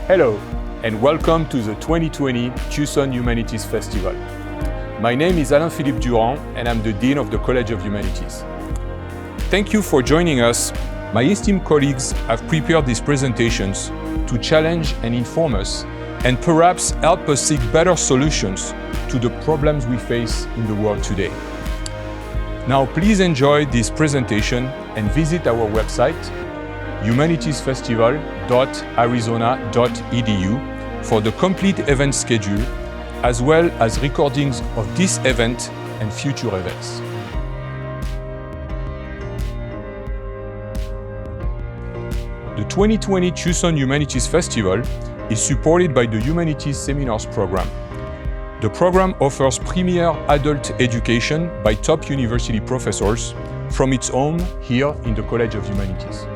Hello, and welcome to the 2020 Tucson Humanities Festival. My name is Alain-Philippe Durand, and I'm the Dean of the College of Humanities. Thank you for joining us. My esteemed colleagues have prepared these presentations to challenge and inform us, and perhaps help us seek better solutions to the problems we face in the world today. Now, please enjoy this presentation and visit our website, humanitiesfestival.arizona.edu, for the complete event schedule, as well as recordings of this event and future events. The 2020 Tucson Humanities Festival is supported by the Humanities Seminars program. The program offers premier adult education by top university professors from its home here in the College of Humanities.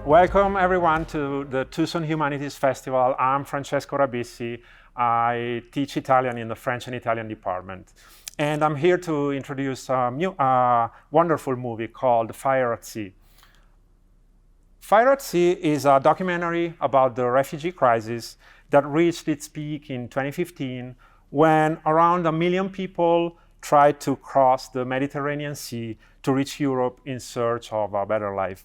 Welcome everyone to the Tucson Humanities Festival. I'm Francesco Rabissi. I teach Italian in the French and Italian department. And I'm here to introduce a wonderful movie called Fire at Sea. Fire at Sea is a documentary about the refugee crisis that reached its peak in 2015 when around 1 million people tried to cross the Mediterranean Sea to reach Europe in search of a better life.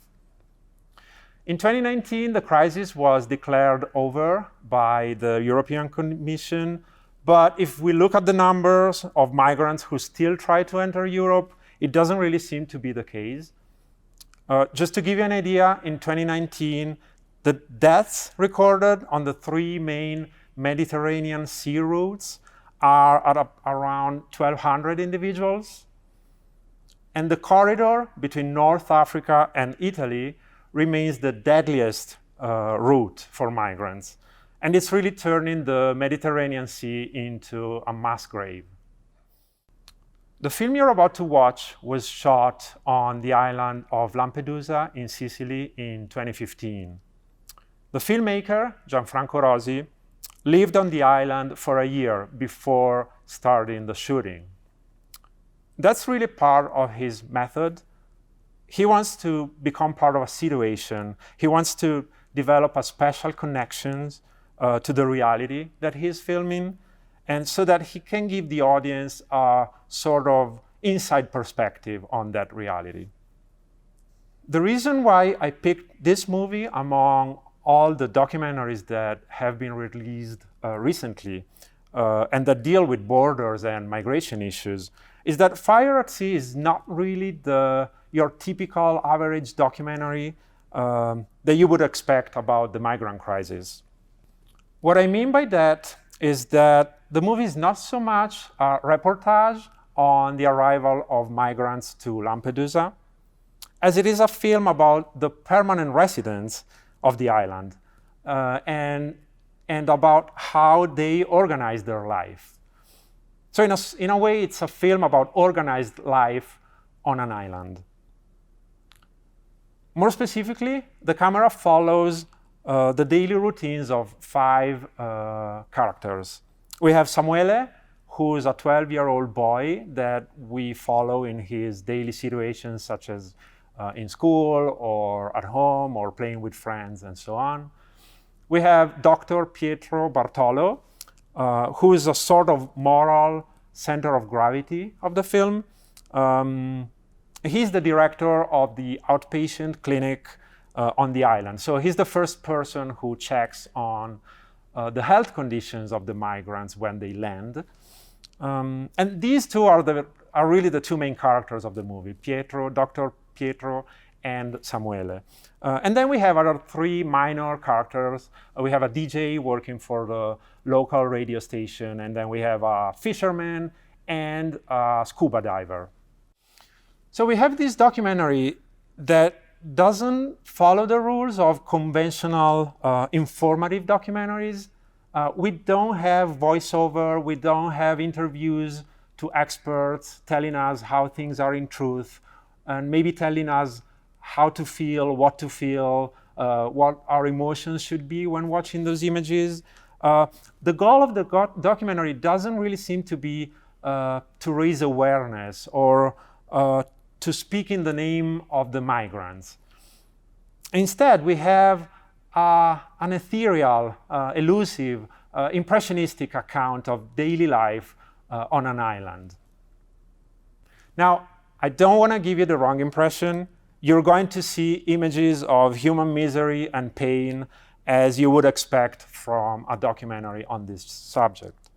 In 2019, the crisis was declared over by the European Commission, but if we look at the numbers of migrants who still try to enter Europe, it doesn't really seem to be the case. Just to give you an idea, in 2019, the deaths recorded on the 3 main Mediterranean sea routes are at around 1,200 individuals. And the corridor between North Africa and Italy remains the deadliest route for migrants. And it's really turning the Mediterranean Sea into a mass grave. The film you're about to watch was shot on the island of Lampedusa in Sicily in 2015. The filmmaker, Gianfranco Rosi, lived on the island for a year before starting the shooting. That's really part of his method. He wants to become part of a situation. He wants to develop a special connections to the reality that he's filming, and so that he can give the audience a sort of inside perspective on that reality. The reason why I picked this movie among all the documentaries that have been released recently and that deal with borders and migration issues is that Fire at Sea is not really your typical average documentary that you would expect about the migrant crisis. What I mean by that is that the movie is not so much a reportage on the arrival of migrants to Lampedusa, as it is a film about the permanent residents of the island and about how they organize their life. So in a way, it's a film about organized life on an island. More specifically, the camera follows the daily routines of 5 characters. We have Samuele, who is a 12-year-old boy that we follow in his daily situations, such as in school or at home or playing with friends and so on. We have Dr. Pietro Bartolo, who is a sort of moral center of gravity of the film. He's the director of the outpatient clinic on the island. So he's the first person who checks on the health conditions of the migrants when they land. And these two are really the 2 main characters of the movie, Dr. Pietro and Samuele. And then we have other 3 minor characters. We have a DJ working for the local radio station, and then we have a fisherman and a scuba diver. So we have this documentary that doesn't follow the rules of conventional informative documentaries. We don't have voiceover, we don't have interviews to experts telling us how things are in truth, and maybe telling us how to feel, what to feel, what our emotions should be when watching those images. The goal of the documentary doesn't really seem to be to raise awareness or to speak in the name of the migrants. Instead, we have an ethereal, elusive, impressionistic account of daily life on an island. Now, I don't want to give you the wrong impression. You're going to see images of human misery and pain as you would expect from a documentary on this subject.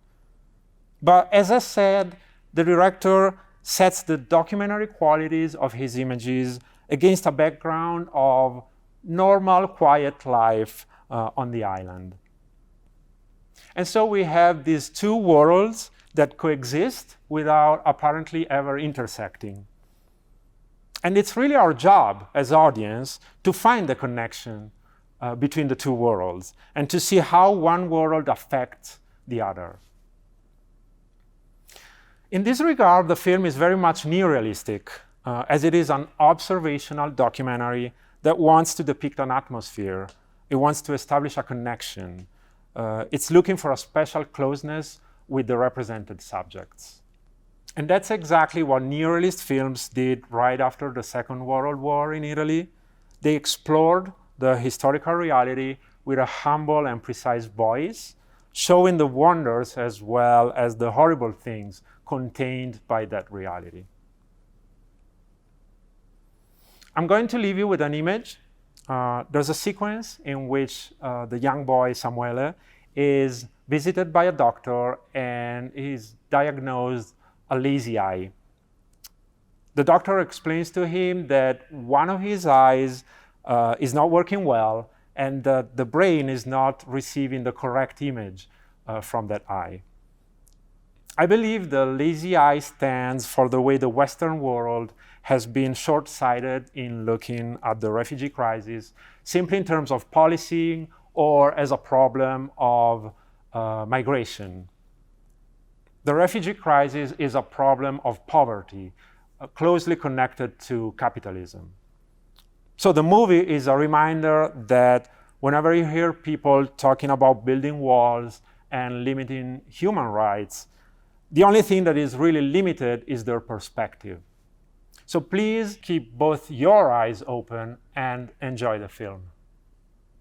But as I said, the director sets the documentary qualities of his images against a background of normal, quiet life on the island. And so we have these two worlds that coexist without apparently ever intersecting. And it's really our job as audience to find the connection between the two worlds and to see how one world affects the other. In this regard, the film is very much neorealistic, as it is an observational documentary that wants to depict an atmosphere. It wants to establish a connection. It's looking for a special closeness with the represented subjects. And that's exactly what neorealist films did right after the Second World War in Italy. They explored the historical reality with a humble and precise voice, showing the wonders as well as the horrible things contained by that reality. I'm going to leave you with an image. There's a sequence in which the young boy, Samuele, is visited by a doctor and is diagnosed a lazy eye. The doctor explains to him that one of his eyes is not working well and that the brain is not receiving the correct image from that eye. I believe the lazy eye stands for the way the Western world has been short-sighted in looking at the refugee crisis, simply in terms of policy or as a problem of migration. The refugee crisis is a problem of poverty, closely connected to capitalism. So the movie is a reminder that whenever you hear people talking about building walls and limiting human rights, the only thing that is really limited is their perspective. So please keep both your eyes open and enjoy the film.